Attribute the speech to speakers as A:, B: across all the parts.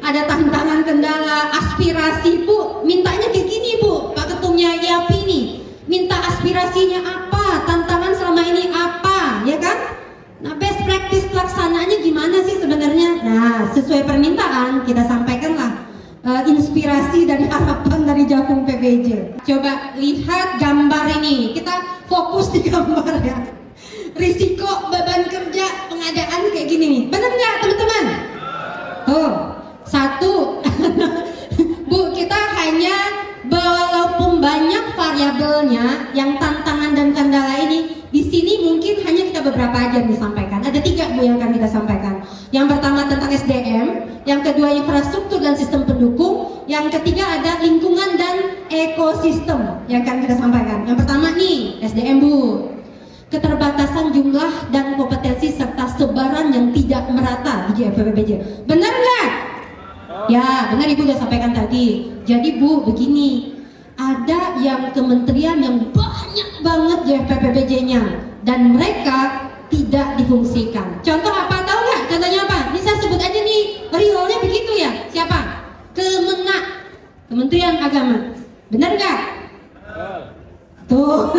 A: ada tantangan, kendala, aspirasi Bu, mintanya kayak gini Bu, Pak Ketumnya IAPI nih, minta aspirasinya apa, tantangan selama ini apa, ya kan? Nah, best practice pelaksananya gimana sih sebenarnya? Nah, sesuai permintaan kita sampaikanlah inspirasi dari harapan dari Jakung PBJ. Coba lihat gambar ini, kita fokus di gambar ya. Risiko beban kerja pengadaan kayak gini nih, benar nggak teman-teman? Oh, satu, Bu, kita hanya walaupun banyak variabelnya, yang tantangan dan kendala ini di sini mungkin hanya kita beberapa aja yang disampaikan. Ada 3 Bu yang akan kita sampaikan. Yang pertama tentang SDM, yang kedua infrastruktur dan sistem pendukung, yang ketiga ada lingkungan dan ekosistem yang akan kita sampaikan. Yang pertama nih SDM Bu, keterbatasan jumlah dan kompetensi serta sebaran yang tidak merata di JFPPBJ. Benar nggak? Ya, benar Ibu udah sampaikan tadi. Jadi Bu, begini, ada yang kementerian yang banyak banget JFPPBJ-nya dan mereka tidak difungsikan. Contoh apa? Tahu nggak? Contohnya apa? Ini saya sebut aja nih, realnya begitu ya. Siapa? Kemenak, Kementerian Agama. Benar nggak? Tuh.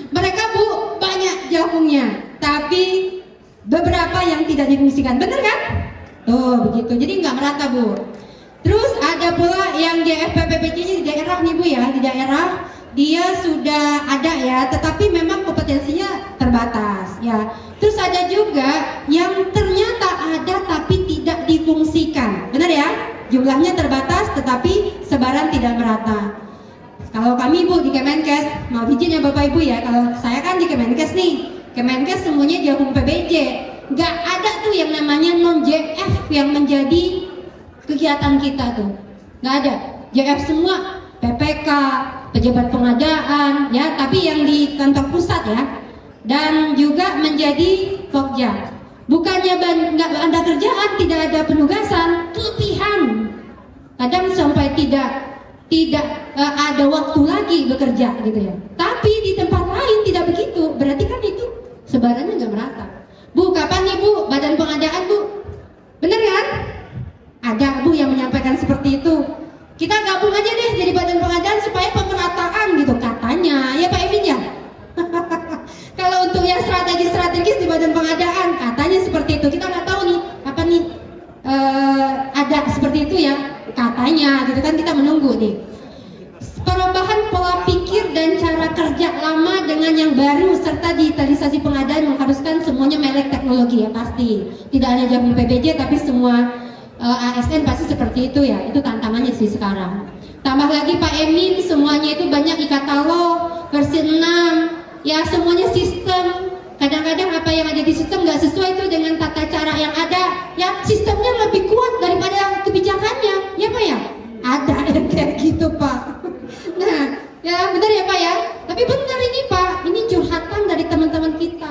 A: Mereka Bu banyak Jakungnya, tapi beberapa yang tidak difungsikan, bener kan? Tuh begitu, jadi nggak merata Bu. Terus ada pula yang JFPPBJ-nya di daerah nih Bu ya, di daerah dia sudah ada ya, tetapi memang kompetensinya terbatas ya. Terus ada juga yang ternyata ada tapi tidak difungsikan, benar ya? Jumlahnya terbatas tetapi sebaran tidak merata. Kalau kami Bu di Kemenkes, mau izin ya Bapak Ibu ya, kalau saya kan di Kemenkes nih, Kemenkes semuanya Jakung PBJ, nggak ada tuh yang namanya non JF yang menjadi kegiatan kita tuh, nggak ada. JF semua PPK, pejabat pengadaan ya, tapi yang di kantor pusat ya, dan juga menjadi Pokja. Bukannya nggak ada kerjaan, tidak ada penugasan, kelebihan, kadang sampai tidak ada waktu lagi bekerja gitu ya. Tapi di tempat lain tidak begitu, berarti kan itu sebarannya nggak merata. Bu, kapan nih Bu badan pengadaan Bu? Bener kan? Ada Bu yang menyampaikan seperti itu. Kita gabung aja deh jadi badan pengadaan supaya pemerataan gitu katanya, ya Pak Emin ya. Kalau untuk yang strategis di badan pengadaan katanya seperti itu. Kita nggak tahu nih kapan nih ada seperti itu ya. Katanya gitu kan, kita menunggu nih. Perubahan pola pikir dan cara kerja lama dengan yang baru serta digitalisasi pengadaan mengharuskan semuanya melek teknologi ya pasti. Tidak hanya Jakung PBJ tapi semua ASN pasti seperti itu ya. Itu tantangannya sih sekarang. Tambah lagi Pak Emin, semuanya itu banyak e-katalog versi 6 ya, semuanya sistem. Kadang-kadang apa yang ada di sistem nggak sesuai itu dengan tata cara yang ada ya, sistemnya lebih kuat daripada kebijakannya ya Pak ya. Ada yang kayak gitu Pak. Nah ya benar ya Pak ya, tapi benar ini Pak, ini curhatan dari teman-teman kita.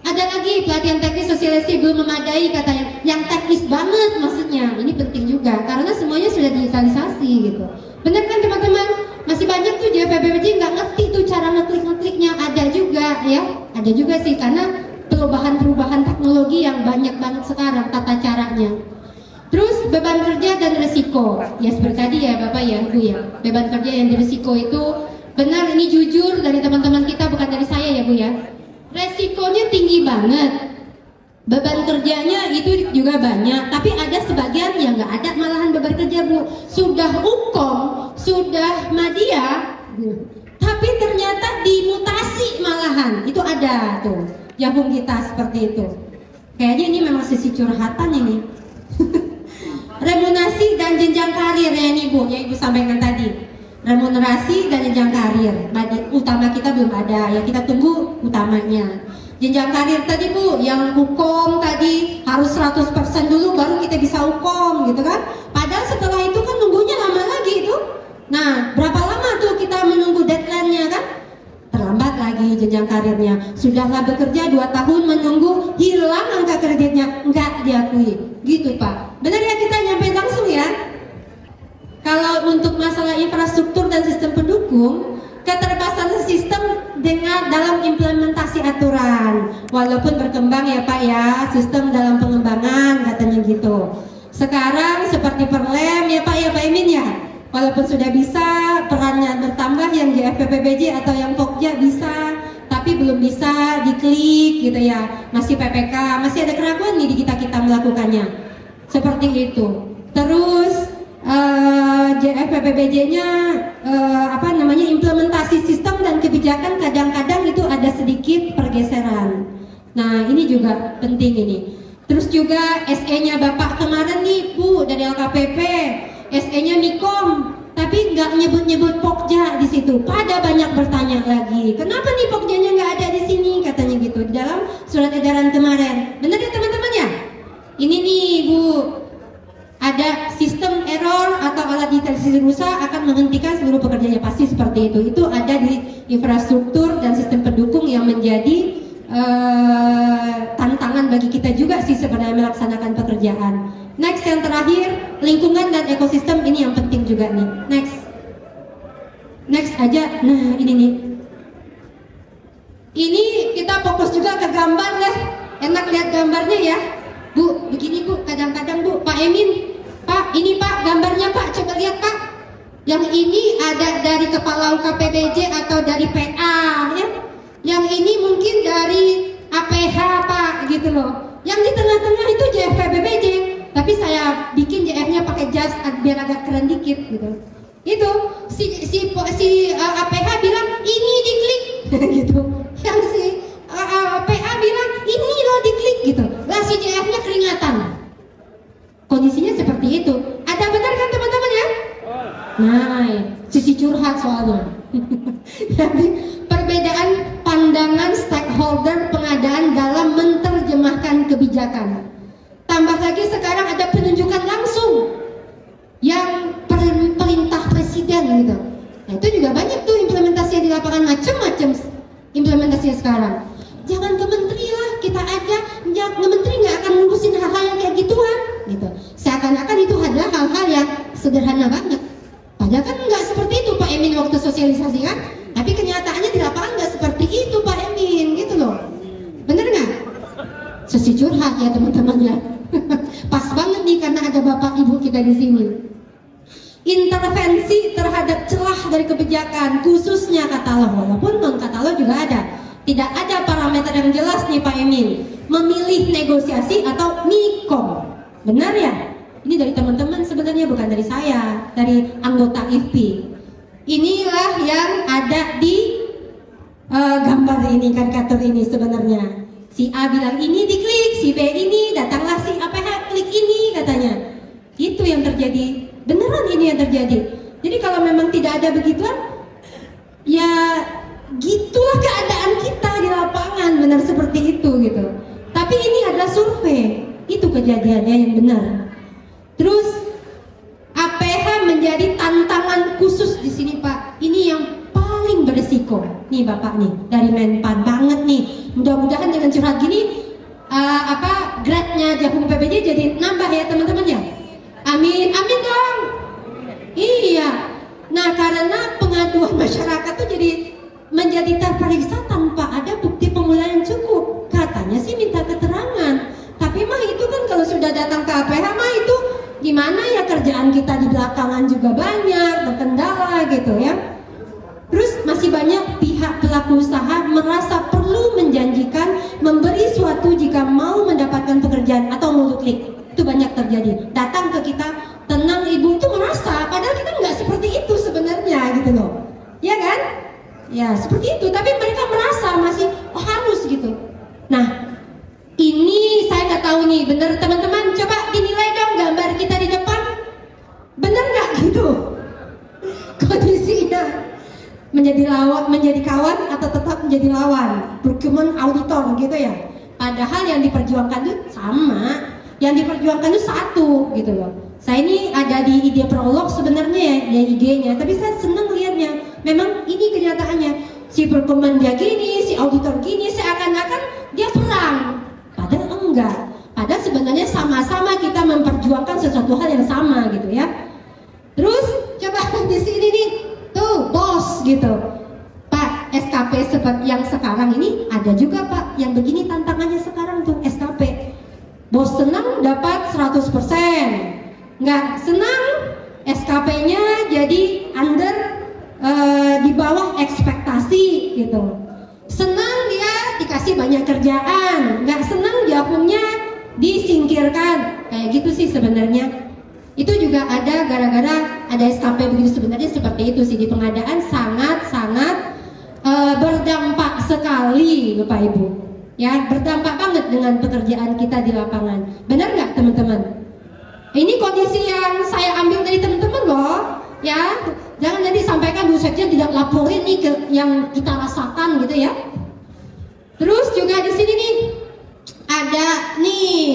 A: Ada lagi pelatihan teknis sosialisasi belum memadai katanya, yang teknis banget maksudnya. Ini penting juga karena semuanya sudah digitalisasi gitu. Benar kan teman-teman? Masih banyak tuh JFPPBJ nggak ngerti tuh cara ngeklik-ngekliknya. Ada juga ya, ada juga sih karena perubahan teknologi yang banyak banget sekarang tata caranya. Terus beban kerja dan resiko, ya seperti tadi ya Bapak ya Bu ya, beban kerja yang risiko itu benar, ini jujur dari teman-teman kita, bukan dari saya ya Bu ya. Resikonya tinggi banget, beban kerjanya itu juga banyak, tapi ada sebagian yang nggak ada malahan beban kerja Bu, sudah Ukom, sudah Madya, tapi ternyata dimutasi malahan, itu ada tuh Jakung kita seperti itu. Kayaknya ini memang sisi curhatan ini. Remunerasi dan jenjang karir ya ini Bu, yang Ibu sampaikan tadi. Remunerasi dan jenjang karir, utama kita belum ada ya, kita tunggu utamanya. Jenjang karir tadi Bu, yang Ukom tadi harus 100% dulu baru kita bisa Ukom gitu kan. Padahal setelah itu kan nunggunya lama lagi itu. Nah, berapa lama tuh kita menunggu deadline-nya kan? Terlambat lagi jenjang karirnya. Sudahlah bekerja 2 tahun menunggu, hilang angka kreditnya, enggak diakui. Gitu Pak. Benar ya, kita nyampe langsung ya. Kalau untuk masalah infrastruktur dan sistem pendukung, keterbatasan sistem dengan dalam implementasi aturan. Walaupun berkembang ya Pak ya, sistem dalam pengembangan katanya gitu. Sekarang seperti Perlem ya Pak Emin ya. Walaupun sudah bisa perannya bertambah yang JFPPBJ atau yang Pokja bisa, tapi belum bisa diklik gitu ya. Masih PPK, masih ada keraguan nih di kita melakukannya. Seperti itu. Terus JFPPBJ-nya implementasi sistem dan kebijakan kadang-kadang itu ada sedikit pergeseran. Nah, ini juga penting ini. Terus juga SE-nya Bapak kemarin nih Bu dari LKPP, SE-nya Mikom, tapi nggak nyebut-nyebut Pokja di situ. Pada banyak bertanya lagi, kenapa nih Pokjanya nggak ada di sini katanya gitu di dalam surat edaran kemarin. Benar ya teman-teman ya? Ini nih Bu, ada sistem error atau alat deteksi rusak akan menghentikan seluruh pekerjaannya, pasti seperti itu. Itu ada di infrastruktur dan sistem pendukung yang menjadi tantangan bagi kita juga sih sebenarnya melaksanakan pekerjaan. Next, yang terakhir, lingkungan dan ekosistem, ini yang penting juga nih. Next aja. Nah, ini nih. Ini kita fokus juga ke gambar deh. Enak lihat gambarnya ya. Bu, begini Bu, kadang-kadang Bu, Pak Emin, Pak, ini Pak gambarnya Pak, coba lihat Pak. Yang ini ada dari kepala KPBJ atau dari PA ya. Yang ini mungkin dari APH Pak gitu loh. Yang di tengah-tengah itu JFPBBJ, tapi saya bikin JF-nya pakai jas biar agak keren dikit gitu. Itu si APH bilang ini diklik gitu. Yang si PA bilang ini loh diklik gitu. Lah si JF-nya keringatan. Kondisinya seperti itu. Ada benar kan teman-teman ya? Nah, sisi curhat soalnya. Jadi perbedaan pandangan stakeholder pengadaan dalam menerjemahkan kebijakan. Tambah lagi sekarang ada penunjukan langsung yang perintah presiden gitu. Nah itu juga banyak tuh implementasi di lapangan, macam-macam implementasinya sekarang. Jangan ke menteri lah, kita aja, menteri nggak akan ngurusin hal-hal yang kayak gituan gitu. Seakan-akan itu adalah hal-hal yang sederhana banget. Padahal kan nggak seperti itu Pak Emin waktu sosialisasi kan. Tapi kenyataannya di lapangan nggak seperti itu Pak Emin gitu loh. Bener nggak? Sesi curhat ya teman-teman ya. Pas banget nih karena ada bapak ibu kita di sini. Intervensi terhadap celah dari kebijakan, khususnya katalog, walaupun non katalog juga ada. Tidak ada parameter yang jelas nih Pak Emin. Memilih negosiasi atau Mikom. Benar ya? Ini dari teman-teman sebenarnya, bukan dari saya, dari anggota IFPI. Inilah yang ada di gambar ini, karikatur ini sebenarnya. Si A bilang ini diklik, si B ini, datanglah si APH klik ini katanya. Itu yang terjadi, beneran ini yang terjadi. Jadi kalau memang tidak ada begituan, ya gitulah keadaan kita di lapangan, benar seperti itu gitu. Tapi ini adalah survei, itu kejadiannya yang benar. Terus APH menjadi tantangan khusus di sini Pak. Ini yang paling beresiko. Nih Bapak nih dari Menpan banget nih. Mudah-mudahan dengan curhat gini grade-nya Jagung PBJ jadi nambah ya teman-teman ya. Amin, amin dong. Iya. Nah karena pengaduan masyarakat tuh jadi menjadi terperiksa tanpa ada bukti pemulihan yang cukup. Katanya sih minta keterangan. Tapi mah itu kan kalau sudah datang ke APH mah itu gimana ya, kerjaan kita di belakangan juga banyak berkendala gitu ya. Terus masih banyak pihak pelaku usaha merasa perlu menjanjikan memberi suatu jika mau mendapatkan pekerjaan atau mulut klik. Itu banyak terjadi. Datang ke kita, tenang ibu, itu merasa padahal kita nggak seperti itu sebenarnya gitu loh. Ya kan? Ya seperti itu, tapi mereka merasa masih harus gitu. Nah ini saya nggak tahu nih, bener teman-teman, coba dinilai dong gambar kita di depan, bener nggak gitu kondisinya, menjadi kawan atau tetap menjadi lawan, procurement auditor gitu ya. Padahal yang diperjuangkan itu sama, yang diperjuangkan itu satu gitu loh. Saya ini ada di ide prolog sebenarnya ya, di IG-nya, tapi saya senang lihatnya. Memang ini kenyataannya, si procurement dia gini, si auditor gini, seakan-akan dia perang. Padahal enggak. Padahal sebenarnya sama-sama kita memperjuangkan sesuatu hal yang sama gitu ya. Terus coba di sini nih, tuh bos gitu. Pak, SKP seperti yang sekarang ini ada juga Pak yang begini tantangannya sekarang tuh SKP. Bos senang dapat 100%, nggak senang SKP-nya jadi under di bawah ekspektasi gitu. Senang dia dikasih banyak kerjaan, nggak senang jakungnya disingkirkan, kayak gitu sih sebenarnya. Itu juga ada gara-gara ada SKP begitu, sebenarnya seperti itu sih. Di pengadaan sangat-sangat berdampak sekali Bapak Ibu, ya, berdampak banget dengan pekerjaan kita di lapangan. Benar nggak teman-teman? Ini kondisi yang saya ambil dari teman-teman loh, ya. Jangan nanti sampaikan Bu Sekjen tidak laporin nih ke yang kita rasakan gitu ya. Terus juga di sini nih ada nih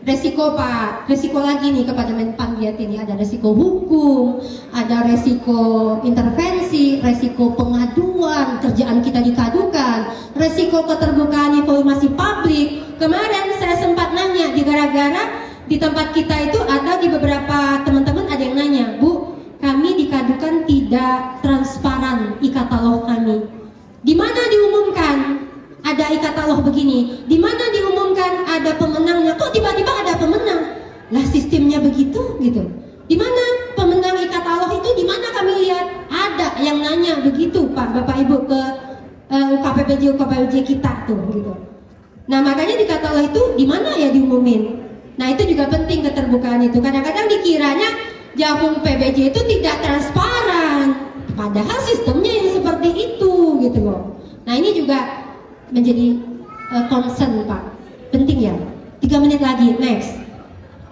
A: resiko Pak, resiko lagi nih kepada Menpan lihat ini, ada resiko hukum, ada resiko intervensi, resiko pengaduan, kerjaan kita dikadukan, resiko keterbukaan informasi publik. Kemarin saya sempat nanya di gara-gara di tempat kita itu ada di beberapa teman-teman ada yang nanya, Bu, kami dikadukan tidak transparan e-katalog kami. Di mana diumumkan ada e-katalog begini? Di mana diumumkan ada pemenangnya? Kok tiba-tiba ada pemenang? Lah sistemnya begitu gitu. Di mana pemenang e-katalog itu? Di mana kami lihat? Ada yang nanya begitu Pak, Bapak Ibu ke UKPPJ kita tuh gitu. Nah makanya di katalog itu di mana ya diumumin? Nah itu juga penting keterbukaan itu. Kadang-kadang dikiranya jagung PBJ itu tidak transparan, padahal sistemnya yang seperti itu gitu loh. Nah ini juga menjadi concern Pak, penting ya. 3 menit lagi, next.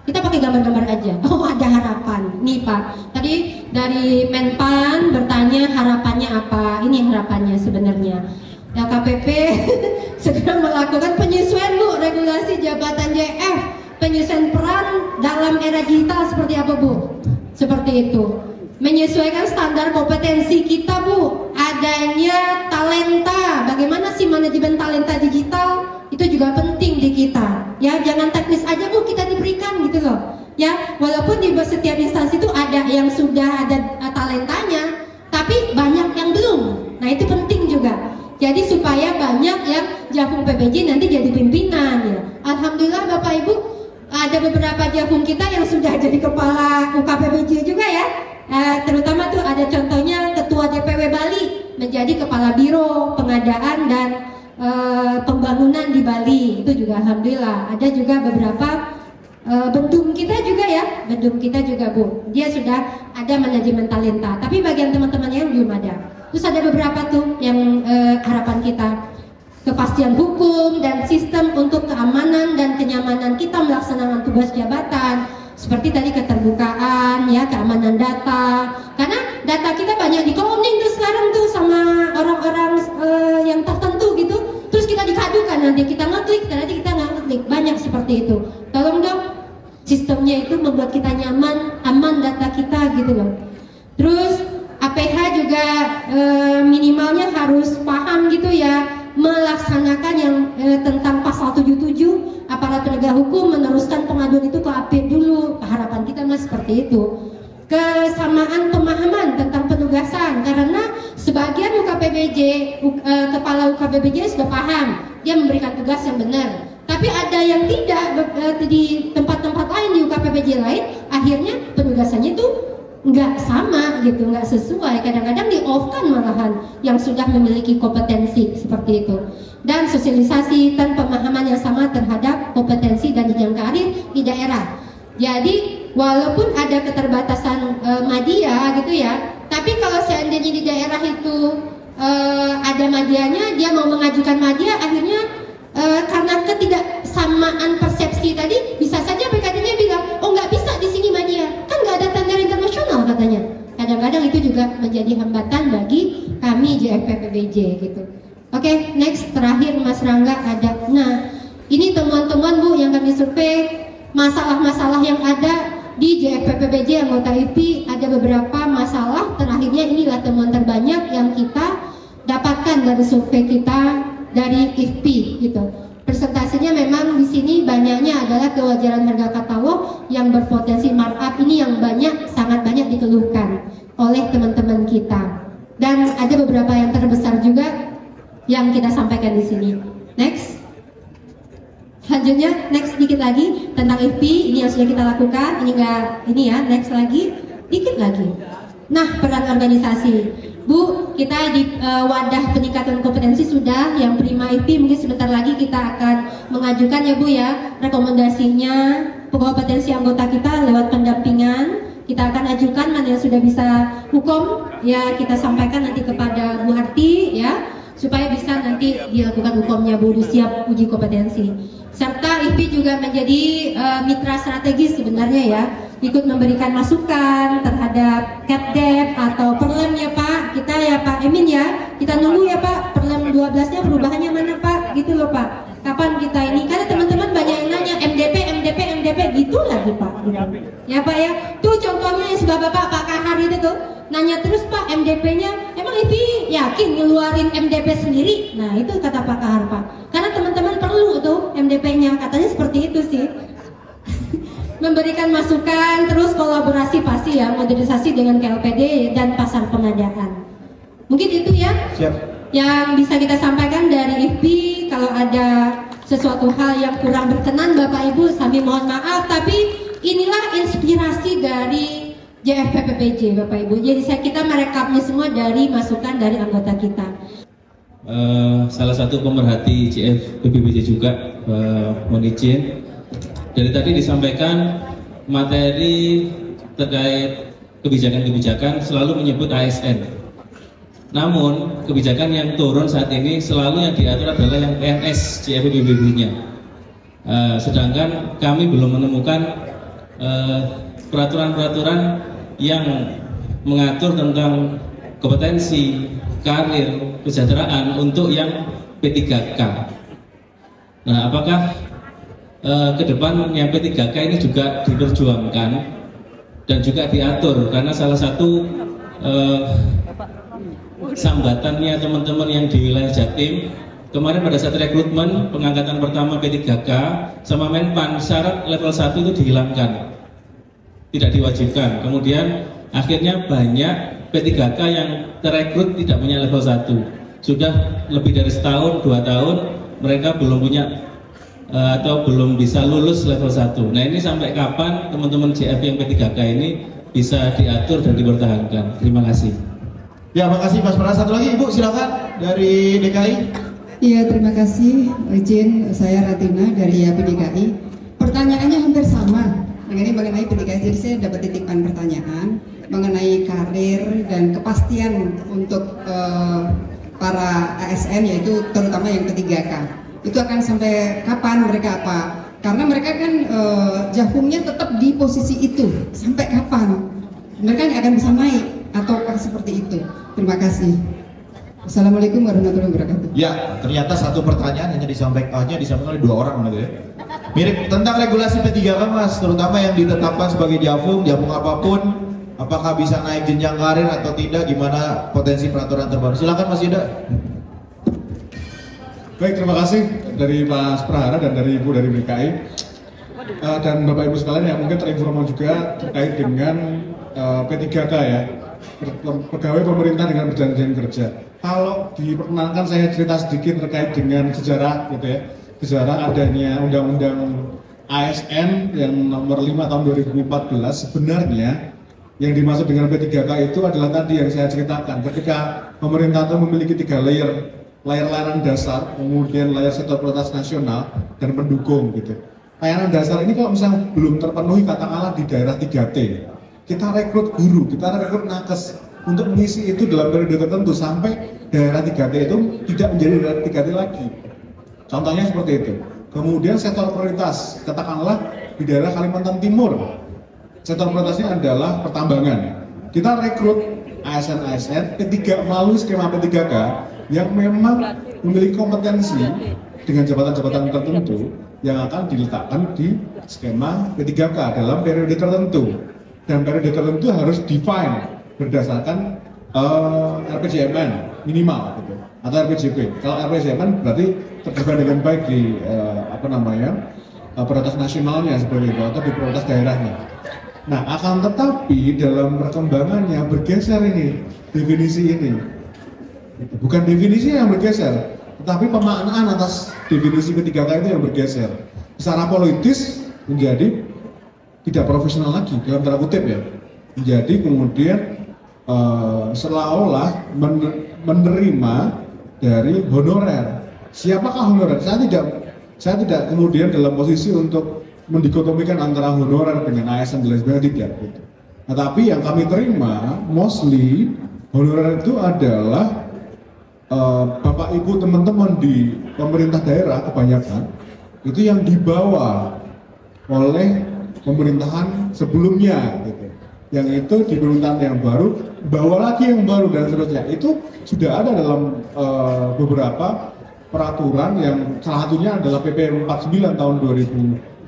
A: Kita pakai gambar-gambar aja. Oh ada harapan, nih Pak. Tadi dari Menpan bertanya harapannya apa? Ini harapannya sebenarnya. LKPP segera melakukan penyesuaian Bu, regulasi jabatan JF, penyesuaian peran dalam era digital seperti apa Bu? Seperti itu. Menyesuaikan standar kompetensi kita Bu, adanya talenta. Bagaimana sih manajemen talenta digital? Itu juga penting di kita. Ya, jangan teknis aja Bu kita diberikan gitu loh. Ya, walaupun di setiap instansi itu ada yang sudah ada talentanya, tapi banyak yang belum. Nah, itu penting juga. Jadi supaya banyak yang jagung PBJ nanti jadi pimpinan ya. Alhamdulillah Bapak Ibu, ada beberapa jagung kita yang sudah jadi kepala UKPPJ juga ya. Terutama tuh ada contohnya Ketua DPW Bali menjadi Kepala Biro Pengadaan dan Pembangunan di Bali. Itu juga Alhamdulillah. Ada juga beberapa bendum kita juga ya, bendum kita juga Bu, dia sudah ada manajemen talenta. Tapi bagian teman-teman yang belum ada. Terus ada beberapa tuh yang harapan kita, kepastian hukum dan sistem untuk keamanan dan kenyamanan kita melaksanakan tugas jabatan. Seperti tadi keterbukaan, ya, keamanan data. Karena data kita banyak di-cloning tuh sekarang tuh sama orang-orang yang tertentu gitu. Terus kita dikadukan, nanti kita ngeklik, nanti kita nggak ngeklik. Banyak seperti itu. Tolong dong, sistemnya itu membuat kita nyaman, aman data kita gitu loh. Terus APH juga minimalnya harus paham gitu ya, melaksanakan yang tentang pasal 77 aparat penegak hukum meneruskan pengaduan itu ke AP dulu. Harapan kita mas seperti itu. Kesamaan pemahaman tentang penugasan, karena sebagian UKPBJ kepala UKPBJ sudah paham, dia memberikan tugas yang benar. Tapi ada yang tidak di tempat-tempat lain di UKPBJ lain, akhirnya penugasannya itu nggak sama gitu, nggak sesuai. Kadang-kadang di-off-kan malahan yang sudah memiliki kompetensi seperti itu. Dan sosialisasi dan pemahaman yang sama terhadap kompetensi dan jenjang karir di daerah. Jadi walaupun ada keterbatasan media gitu ya, tapi kalau seandainya di daerah itu ada medianya, dia mau mengajukan media, akhirnya karena ketidaksamaan persepsi tadi, bisa saja PKD-nya bilang, oh nggak bisa di sini media, kan nggak ada standar internasional katanya. Kadang-kadang itu juga menjadi hambatan bagi kami JFPPBJ gitu. Oke, next, terakhir Mas Rangga ada. Nah, ini temuan-temuan Bu yang kami survei, masalah-masalah yang ada di JFPPBJ anggota IP. Ada beberapa masalah, terakhirnya inilah temuan terbanyak yang kita dapatkan dari survei kita dari IFP gitu. Persentasenya memang di sini banyaknya adalah kewajaran harga katalog yang berpotensi markup. Ini yang sangat banyak dikeluhkan oleh teman-teman kita. Dan ada beberapa yang terbesar juga yang kita sampaikan di sini. Next. Selanjutnya, next sedikit lagi IFP ini yang sudah kita lakukan. Ini enggak, ini ya, next lagi, dikit lagi. Nah, peran organisasi. Bu, kita di wadah peningkatan kompetensi sudah, yang Prima IFP mungkin sebentar lagi kita akan mengajukan ya Bu ya, rekomendasinya kompetensi anggota kita lewat pendampingan. Kita akan ajukan mana yang sudah bisa hukum, ya kita sampaikan nanti kepada Bu Harti ya, supaya bisa nanti dilakukan hukumnya Bu, siap uji kompetensi. Serta IFP juga menjadi mitra strategis sebenarnya ya, ikut memberikan masukan terhadap Catdep atau Perlem ya Pak, kita ya Pak Emin ya, kita nunggu ya Pak, Perlem 12-nya perubahannya mana Pak, gitu loh Pak. Kapan kita ini, karena teman-teman banyak yang nanya MDP gitu lagi Pak, gitu. Ya Pak ya, tuh contohnya yang sudah Bapak Pak Kahar itu tuh nanya terus Pak MDP-nya, emang IFP yakin ngeluarin MDP sendiri? Nah itu kata Pak Kahar Pak, karena teman-teman perlu tuh MDP-nya, katanya seperti itu sih. Memberikan masukan, terus kolaborasi pasti ya, modernisasi dengan KLPD dan pasar pengadaan. Mungkin itu ya. Siap. Yang bisa kita sampaikan dari IFP. Kalau ada sesuatu hal yang kurang berkenan Bapak Ibu, kami mohon maaf, tapi inilah inspirasi dari JFPPPJ Bapak Ibu. Jadi kita merekapnya semua dari masukan dari anggota kita.
B: Salah satu pemerhati JFPPPJ juga, mohon izin. Dari tadi disampaikan materi terkait kebijakan-kebijakan selalu menyebut ASN. Namun kebijakan yang turun saat ini selalu yang diatur adalah yang PNS JFPPPJ-nya. Sedangkan kami belum menemukan peraturan-peraturan yang mengatur tentang kompetensi, karir, kesejahteraan untuk yang P3K. Nah, apakah ke depan yang P3K ini juga diperjuangkan dan juga diatur, karena salah satu sambatannya teman-teman yang di wilayah Jatim kemarin pada saat rekrutmen pengangkatan pertama P3K sama Menpan, syarat level 1 itu dihilangkan, tidak diwajibkan. Kemudian akhirnya banyak P3K yang terekrut tidak punya level 1. Sudah lebih dari setahun, 2 tahun mereka belum punya atau belum bisa lulus level 1. Nah ini sampai kapan teman-teman JF yang P3K ini bisa diatur dan dipertahankan? Terima kasih.
C: Ya, makasih Mas Pras. Satu lagi Ibu, silakan dari DKI.
D: Iya, terima kasih. Izin, saya Ratina dari YAPI DKI. Pertanyaannya hampir sama mengenai PDKI. Jadi saya dapat titipan pertanyaan mengenai karir dan kepastian untuk para ASN, yaitu terutama yang P3K. Itu akan sampai kapan mereka apa? Karena mereka kan jahumnya tetap di posisi itu. Sampai kapan? Mereka nggak akan bisa naik ataukah seperti itu? Terima kasih. Assalamualaikum warahmatullahi wabarakatuh.
C: Ya, ternyata satu pertanyaan hanya disampaikan oleh 2 orang gitu ya. Mirip tentang regulasi P3K Mas, terutama yang ditetapkan sebagai jafung apapun, apakah bisa naik jenjang karir atau tidak, gimana potensi peraturan terbaru. Silakan Mas Yuda.
E: Baik, terima kasih dari Mas Prahara dan dari Ibu dari DKI dan Bapak Ibu sekalian yang mungkin terinformasi juga terkait dengan P3K ya, pegawai pemerintah dengan perjanjian kerja. Kalau diperkenankan saya cerita sedikit terkait dengan sejarah gitu ya, sejarah adanya Undang-Undang ASN yang nomor 5 tahun 2014. Sebenarnya yang dimaksud dengan P3K itu adalah tadi yang saya ceritakan, ketika pemerintah itu memiliki 3 layanan dasar, kemudian layar sektor prioritas nasional dan pendukung gitu. Layanan dasar ini kalau misalnya belum terpenuhi katakanlah di daerah 3T, kita rekrut guru, kita rekrut nakes untuk mengisi itu dalam periode tertentu sampai daerah 3T itu tidak menjadi daerah 3T lagi. Contohnya seperti itu. Kemudian sektor prioritas, katakanlah di daerah Kalimantan Timur, sektor prioritasnya adalah pertambangan. Kita rekrut ASN P3 melalui skema P3K yang memang memiliki kompetensi dengan jabatan-jabatan tertentu yang akan diletakkan di skema P3K dalam periode tertentu. Dan periode tertentu harus define berdasarkan RPJMN minimal gitu, atau RPJP. Kalau RPJMN berarti terdepan dengan baik di prioritas nasionalnya seperti itu atau di prioritas daerahnya. Nah, akan tetapi dalam perkembangannya bergeser ini definisi ini. Bukan definisi yang bergeser, tetapi pemaknaan atas definisi P3K itu yang bergeser. Secara politis menjadi tidak profesional lagi dalam tanda kutip ya. Menjadi kemudian seolah-olah menerima dari honorer. Siapakah honorer? Saya tidak kemudian dalam posisi untuk mendikotomikan antara honorer dengan ASN dan lain sebagainya, tidak. Gitu. Nah, tapi yang kami terima mostly honorer itu adalah bapak ibu teman-teman di pemerintah daerah kebanyakan itu yang dibawa oleh pemerintahan sebelumnya gitu. Yang itu di pemerintahan yang baru bawa lagi yang baru dan seterusnya. Itu sudah ada dalam beberapa peraturan yang salah satunya adalah PP 49 tahun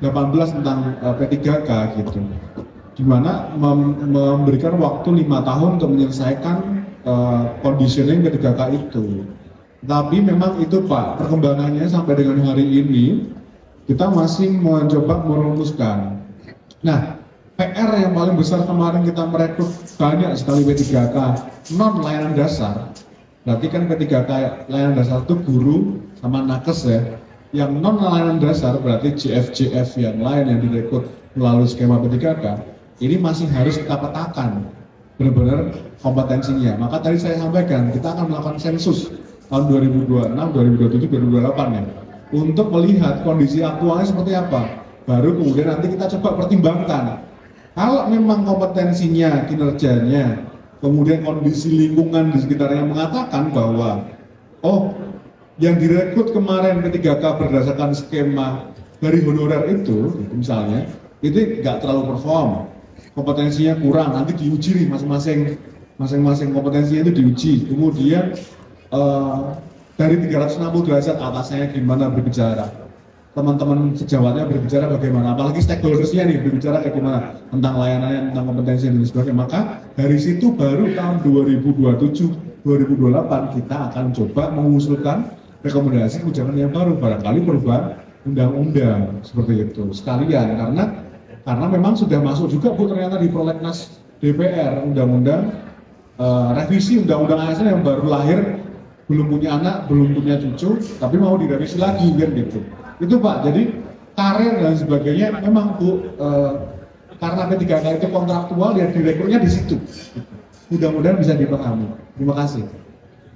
E: 2018 tentang P3K gitu. Di mana memberikan waktu 5 tahun untuk menyelesaikan conditioning P3K itu. Tapi memang itu Pak, perkembangannya sampai dengan hari ini kita masih mencoba merumuskan. Nah, PR yang paling besar kemarin kita merekrut banyak sekali P3K non layanan dasar. Berarti kan P3K layanan dasar itu guru sama nakes ya. Yang non layanan dasar berarti JF yang lain yang direkrut melalui skema P3K. Ini masih harus kita petakan benar-benar kompetensinya. Maka tadi saya sampaikan kita akan melakukan sensus tahun 2026, 2027, 2028 ya. Untuk melihat kondisi aktualnya seperti apa. Baru kemudian nanti kita coba pertimbangkan. Kalau memang kompetensinya, kinerjanya, kemudian kondisi lingkungan di sekitarnya mengatakan bahwa oh, yang direkrut kemarin P3K berdasarkan skema dari honorer itu misalnya, itu nggak terlalu perform, kompetensinya kurang, nanti diuji nih masing-masing kompetensinya itu diuji. Kemudian dari 360 derajat atasnya gimana berbicara, teman-teman sejawatnya berbicara bagaimana, apalagi stakeholdersnya nih berbicara kayak gimana tentang layanannya, tentang kompetensi dan sebagainya. Maka dari situ baru tahun 2027-2028 kita akan coba mengusulkan rekomendasi kebijakan yang baru, barangkali perubahan undang-undang seperti itu sekalian, karena memang sudah masuk juga Bu ternyata di prolegnas DPR undang-undang revisi undang-undang ASN yang baru lahir, belum punya anak, belum punya cucu, tapi mau direvisi lagi kan gitu. Itu Pak, jadi karir dan sebagainya memang Bu karena P3K itu kontraktual ya direkrutnya di situ. Mudah-mudahan bisa dipahami. Terima kasih.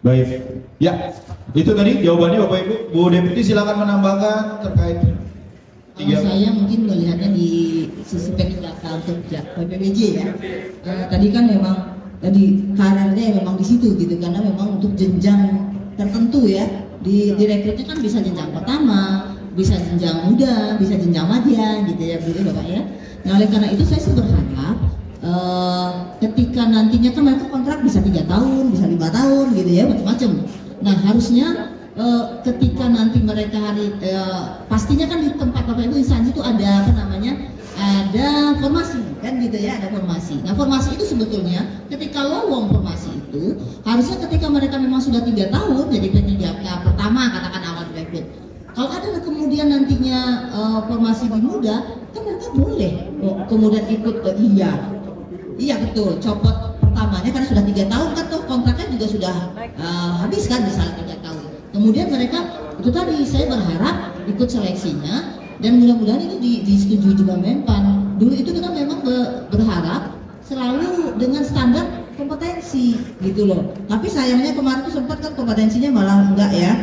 C: Baik, ya itu tadi jawabannya Bapak Ibu. Bu Deputi silakan menambahkan terkait
F: Kalau saya mungkin melihatnya di sisi P3K untuk PPBJ ya. Tadi kan memang karirnya memang di situ gitu, karena memang untuk jenjang tertentu ya. Di rekrutnya kan bisa jenjang pertama, bisa jenjang muda, bisa jenjang madya gitu ya Bu Bapak ya. Nah oleh karena itu saya sih berharap ketika nantinya kan mereka kontrak bisa 3 tahun, bisa 5 tahun gitu ya, macam-macam. Nah harusnya ketika nanti mereka pastinya kan di tempat Bapak Ibu instansi itu ada apa namanya, ada formasi kan gitu ya, ada formasi. Nah formasi itu sebetulnya ketika lowong formasi itu harusnya ketika mereka memang sudah 3 tahun jadi P3K pertama katakan awal rekrut. Kalau ada kemudian nantinya formasi di muda, kan mereka boleh kemudian ikut iya betul, copot pertamanya karena sudah 3 tahun kan tuh kontraknya juga sudah habis kan misalnya 3 tahun. Kemudian mereka itu tadi saya berharap ikut seleksinya dan mudah-mudahan itu disetujui juga Menpan. Dulu itu kita memang berharap selalu dengan standar kompetensi gitu loh. Tapi sayangnya kemarin tuh sempat kan kompetensinya malah enggak ya.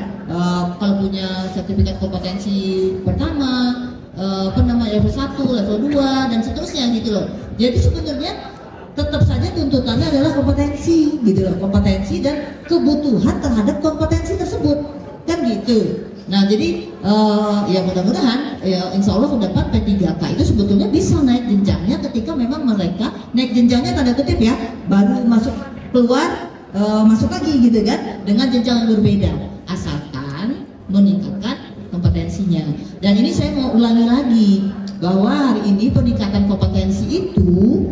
F: Kalau punya sertifikat kompetensi pertama, level 1, level 2 dan seterusnya gitu loh. Jadi sebenarnya tetap saja tuntutannya adalah kompetensi gitu loh, kompetensi dan kebutuhan terhadap kompetensi tersebut kan gitu. Nah jadi ya mudah-mudahan ya insya Allah mendapat P3K itu sebetulnya bisa naik jenjangnya ketika memang mereka naik jenjangnya tanda kutip ya, baru masuk keluar masuk lagi gitu kan dengan jenjang yang berbeda, asalkan meningkatkan kompetensinya. Dan ini saya mau ulangi lagi bahwa hari ini peningkatan kompetensi itu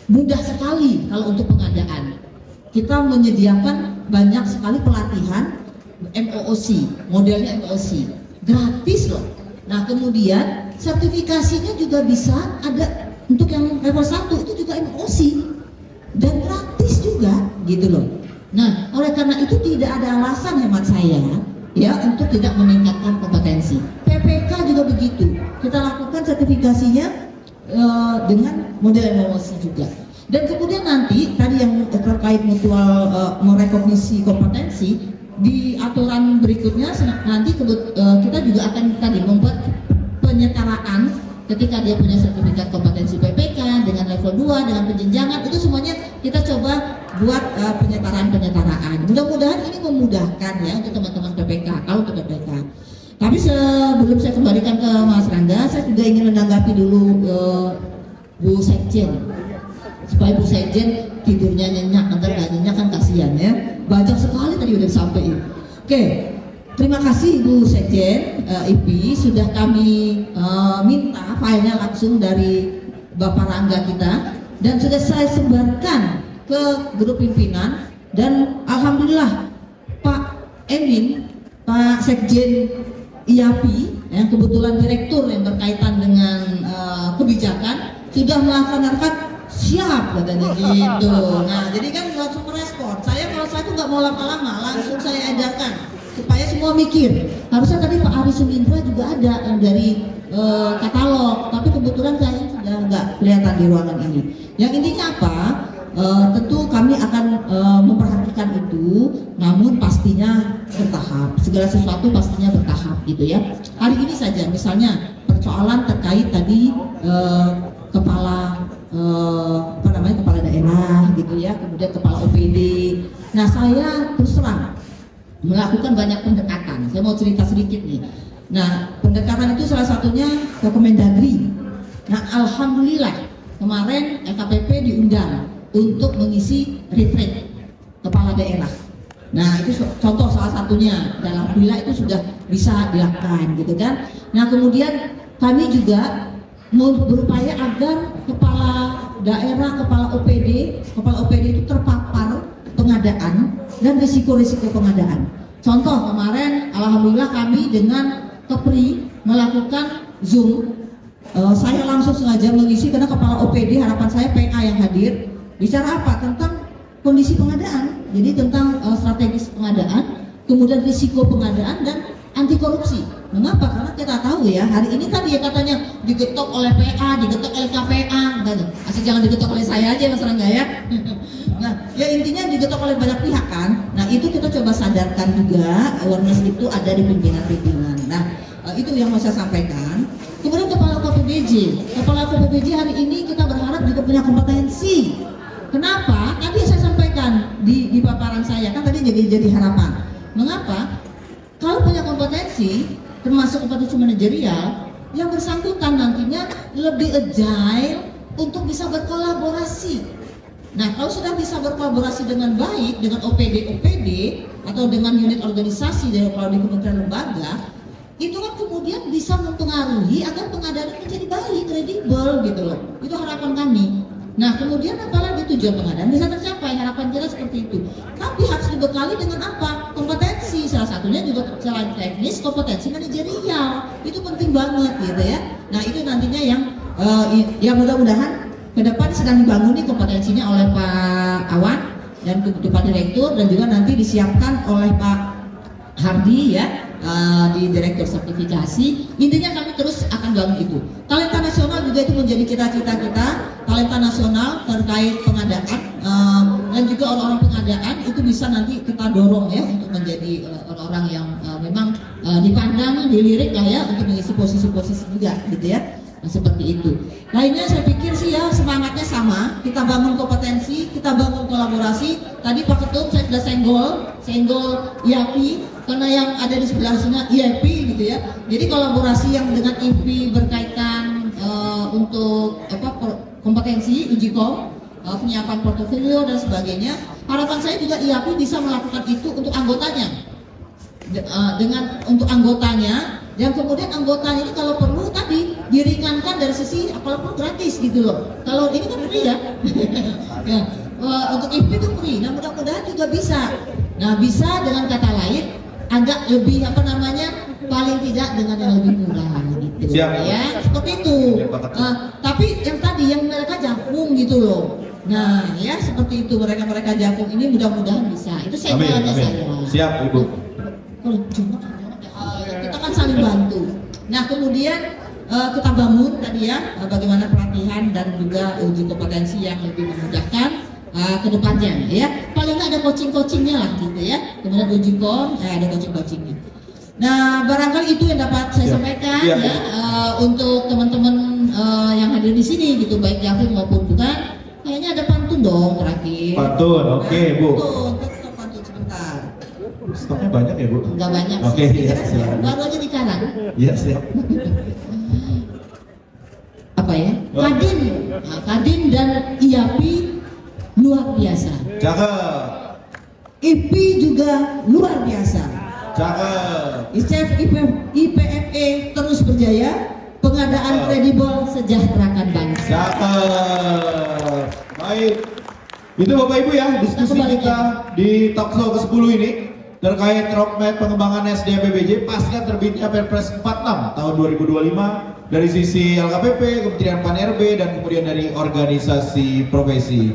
F: mudah sekali kalau untuk pengadaan. Kita menyediakan banyak sekali pelatihan MOOC, modelnya MOOC, gratis loh. Nah kemudian sertifikasinya juga bisa ada untuk yang level 1 itu juga MOOC dan gratis juga gitu loh. Nah oleh karena itu tidak ada alasan hemat saya ya untuk tidak meningkatkan kompetensi. PPK juga begitu. kita lakukan sertifikasinya dengan model evaluasi juga. Dan kemudian nanti tadi yang terkait mutual merekognisi kompetensi di aturan berikutnya nanti kita juga akan tadi membuat penyetaraan ketika dia punya sertifikat kompetensi PPK dengan level 2 dengan penjenjangan itu semuanya kita coba buat penyetaraan. Mudah-mudahan ini memudahkan ya untuk teman-teman PPK kalau untuk PPK. Tapi sebelum saya kembalikan ke Mas Rangga, saya juga ingin menanggapi dulu Bu Sekjen. Supaya Bu Sekjen tidurnya nyenyak, nanti nggak nyenyak kan kasihan ya. Banyak sekali tadi udah disampaikan. Oke, terima kasih Bu Sekjen IPI sudah kami minta filenya langsung dari Bapak Rangga kita dan sudah saya sebarkan ke grup pimpinan dan alhamdulillah Pak Emin, Pak Sekjen IAPI yang kebetulan direktur yang berkaitan dengan kebijakan sudah melaksanakan siap katanya gitu. Nah jadi kan langsung merespon. Kalau saya tuh nggak mau lama-lama, langsung saya edarkan supaya semua mikir. Harusnya tadi Pak Ari Sumindra juga ada yang dari katalog, tapi kebetulan saya sudah nggak kelihatan di ruangan ini. Yang intinya apa? Tentu kami akan memperhatikan itu, namun pastinya bertahap. Segala sesuatu pastinya bertahap gitu ya. Hari ini saja misalnya persoalan terkait tadi kepala kepala daerah gitu ya, kemudian kepala OPD. Nah saya terus terang melakukan banyak pendekatan. Saya mau cerita sedikit nih. Nah pendekatan itu salah satunya ke Kemendagri. Nah alhamdulillah kemarin LKPP diundang untuk mengisi retreat kepala daerah. Nah itu contoh salah satunya dan alhamdulillah itu sudah bisa dilakukan gitu kan. Nah kemudian kami juga berupaya agar kepala daerah, kepala OPD itu terpapar pengadaan dan risiko-risiko pengadaan. Contoh kemarin alhamdulillah kami dengan Kepri melakukan Zoom. Saya langsung sengaja mengisi karena kepala OPD harapan saya PA yang hadir. Bicara apa? Tentang kondisi pengadaan. Jadi tentang strategis pengadaan, kemudian risiko pengadaan dan anti korupsi. Mengapa? Karena kita tahu ya hari ini tadi ya katanya digetok oleh PA, digetok oleh KPA, katanya. Asal jangan digetok oleh saya aja Mas Rangga ya. Nah ya intinya digetok oleh banyak pihak kan. Nah itu kita coba sadarkan juga awareness itu ada di pimpinan-pimpinan. Nah itu yang mau saya sampaikan. Kemudian kepala KPPJ hari ini kita berharap juga punya kompetensi. Kenapa? Tadi saya sampaikan di paparan saya kan tadi jadi harapan. Mengapa? Kalau punya kompetensi termasuk kompetensi manajerial yang bersangkutan nantinya lebih agile untuk bisa berkolaborasi. Nah kalau sudah bisa berkolaborasi dengan baik dengan OPD atau dengan unit organisasi dari kalau di kementerian lembaga, itu kan kemudian bisa mempengaruhi agar pengadaan menjadi baik, kredibel gitu loh. Itu harapan kami. Nah kemudian apalagi tujuan pengadaan bisa tercapai, harapan kita seperti itu. Tapi harus dibekali dengan apa? Kompetensi, salah satunya juga selain teknis, kompetensi manajerial. Itu penting banget gitu ya. Nah itu nantinya yang mudah-mudahan ke depan sedang dibangun nih kompetensinya oleh Pak Awan dan Pak Direktur dan juga nanti disiapkan oleh Pak Hardi ya. Di direktur sertifikasi. Intinya kami terus akan bangun itu. Talenta nasional juga itu menjadi cita-cita kita. Talenta nasional terkait pengadaan dan juga orang-orang pengadaan itu bisa nanti kita dorong ya untuk menjadi orang-orang yang memang dipandang, dilirik lah ya untuk mengisi posisi-posisi juga gitu ya. Nah, seperti itu. Lainnya saya pikir sih ya semangatnya sama. Kita bangun kompetensi, kita bangun kolaborasi. Tadi Pak Ketum saya sudah senggol IAPI karena yang ada di sebelah sana IAPI gitu ya. Jadi kolaborasi yang dengan IPI berkaitan untuk kompetensi uji kom, penyiapan portofolio dan sebagainya. Harapan saya juga IAPI bisa melakukan itu untuk anggotanya. Untuk anggotanya dan kemudian anggotanya ini kalau perlu tadi diringankan dari sisi apapun gratis gitu loh. Kalau ini kan free ya. Ya untuk IPI itu free. Nah mudah-mudahan juga bisa. Nah bisa dengan kata lain agak lebih paling tidak dengan yang lebih murah gitu.
C: Siap.
F: Ya seperti itu. Tapi yang tadi yang mereka jafung gitu loh. Nah ya seperti itu mereka jafung ini mudah-mudahan bisa. Itu saya saya.
C: Siap Ibu.
F: Kalau cuma kita kan saling bantu. Nah kemudian kita bangun tadi ya, bagaimana pelatihan dan juga uji kompetensi yang lebih memudahkan ke depannya ya. Paling nggak ada coaching-coachingnya lah gitu ya. Kemudian uji kom, ada coaching-coachingnya. Nah, barangkali itu yang dapat saya sampaikan ya, untuk teman-teman yang hadir di sini gitu, baik Javim maupun bukan. Kayaknya ada pantun dong terakhir.
C: Pantun, oke Bu.
F: Pantun sebentar.
C: Stoknya banyak ya Bu?
F: Enggak banyak.
C: Oke, iya, silakan.
F: Baru aja di kanan.
C: Iya, siap.
F: Apa ya? Kadin dan IAPI luar biasa.
C: Cakep.
F: IPI juga luar biasa.
C: Cakep.
F: IPFE terus berjaya. Pengadaan kredibel sejahterakan bangsa.
C: Cakep. Baik. Itu Bapak Ibu ya, diskusi kita di Talkshow ke-10 ini terkait roadmap pengembangan SDM PBJ pasca terbitnya Perpres 46 tahun 2025 dari sisi LKPP, Kementerian Pan-RB dan kemudian dari organisasi profesi.